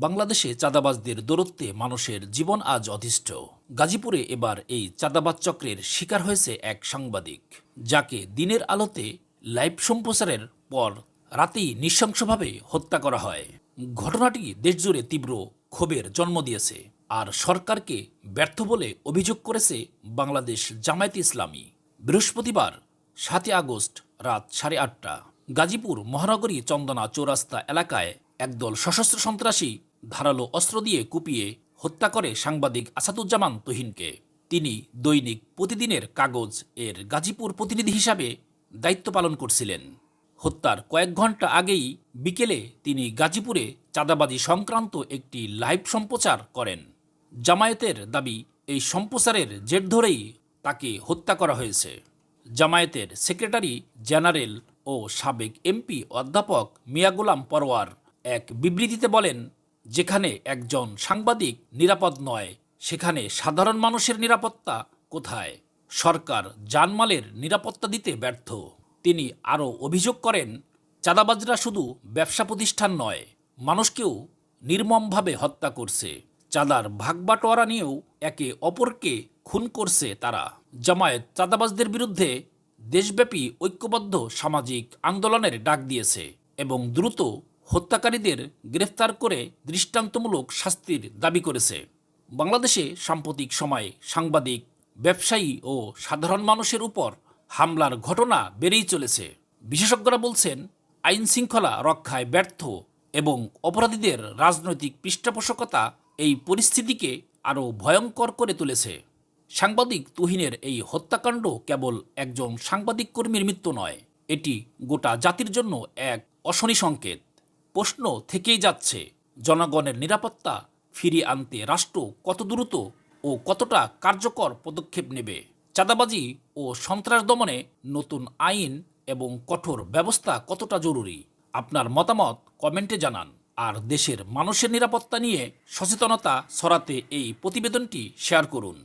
বাংলাদেশে চাঁদাবাজদের দৌরত্বে মানুষের জীবন আজ অতিষ্ঠ। গাজীপুরে এবার এই চাঁদাবাজ চক্রের শিকার হয়েছে এক সাংবাদিক, যাকে দিনের আলোতে লাইভ সম্প্রচারের পর রাতেই নৃশংসভাবে হত্যা করা হয়। ঘটনাটি দেশজুড়ে তীব্র ক্ষোভের জন্ম দিয়েছে, আর সরকারকে ব্যর্থ বলে অভিযোগ করেছে বাংলাদেশ জামায়াতে ইসলামী। বৃহস্পতিবার ৭ আগস্ট রাত 8:30 গাজীপুর মহানগরী চন্দনা চৌরাস্তা এলাকায় একদল সশস্ত্র সন্ত্রাসী ধারালো অস্ত্র দিয়ে কুপিয়ে হত্যা করে সাংবাদিক আসাদুজ্জামান তুহিনকে। তিনি দৈনিক প্রতিদিনের কাগজ এর গাজীপুর প্রতিনিধি হিসাবে দায়িত্ব পালন করছিলেন। হত্যার কয়েক ঘন্টা আগেই বিকেলে তিনি গাজীপুরে চাঁদাবাজি সংক্রান্ত একটি লাইভ সম্প্রচার করেন। জামায়াতের দাবি, এই সম্প্রচারের জের ধরেই তাকে হত্যা করা হয়েছে। জামায়াতের সেক্রেটারি জেনারেল ও সাবেক এমপি অধ্যাপক মিয়া গোলাম পরোয়ার এক বিবৃতিতে বলেন, যেখানে একজন সাংবাদিক নিরাপদ নয়, সেখানে সাধারণ মানুষের নিরাপত্তা কোথায়? সরকার জানমালের নিরাপত্তা দিতে ব্যর্থ। তিনি আরও অভিযোগ করেন, চাঁদাবাজরা শুধু ব্যবসা প্রতিষ্ঠান নয়, মানুষকেও নির্মমভাবে হত্যা করছে। চাঁদার ভাগবাটোয়ারা নিয়েও একে অপরকে খুন করছে তারা। জামায়াত চাঁদাবাজদের বিরুদ্ধে দেশব্যাপী ঐক্যবদ্ধ সামাজিক আন্দোলনের ডাক দিয়েছে এবং দ্রুত হত্যাকারীদের গ্রেফতার করে দৃষ্টান্তমূলক শাস্তির দাবি করেছে। বাংলাদেশে সাম্প্রতিক সময়ে সাংবাদিক, ব্যবসায়ী ও সাধারণ মানুষের উপর হামলার ঘটনা বেড়েই চলেছে। বিশেষজ্ঞরা বলছেন, আইন শৃঙ্খলা রক্ষায় ব্যর্থ এবং অপরাধীদের রাজনৈতিক পৃষ্ঠপোষকতা এই পরিস্থিতিকে আরও ভয়ঙ্কর করে তুলেছে। সাংবাদিক তুহিনের এই হত্যাকাণ্ড কেবল একজন সাংবাদিক কর্মীর মৃত্যু নয়, এটি গোটা জাতির জন্য এক অশনি সংকেত। প্রশ্ন থেকেই যাচ্ছে, জনগণের নিরাপত্তা ফিরিয়ে আনতে রাষ্ট্র কত দ্রুত ও কতটা কার্যকর পদক্ষেপ নেবে? চাঁদাবাজি ও সন্ত্রাস দমনে নতুন আইন এবং কঠোর ব্যবস্থা কতটা জরুরি? আপনার মতামত কমেন্টে জানান। আর দেশের মানুষের নিরাপত্তা নিয়ে সচেতনতা ছড়াতে এই প্রতিবেদনটি শেয়ার করুন।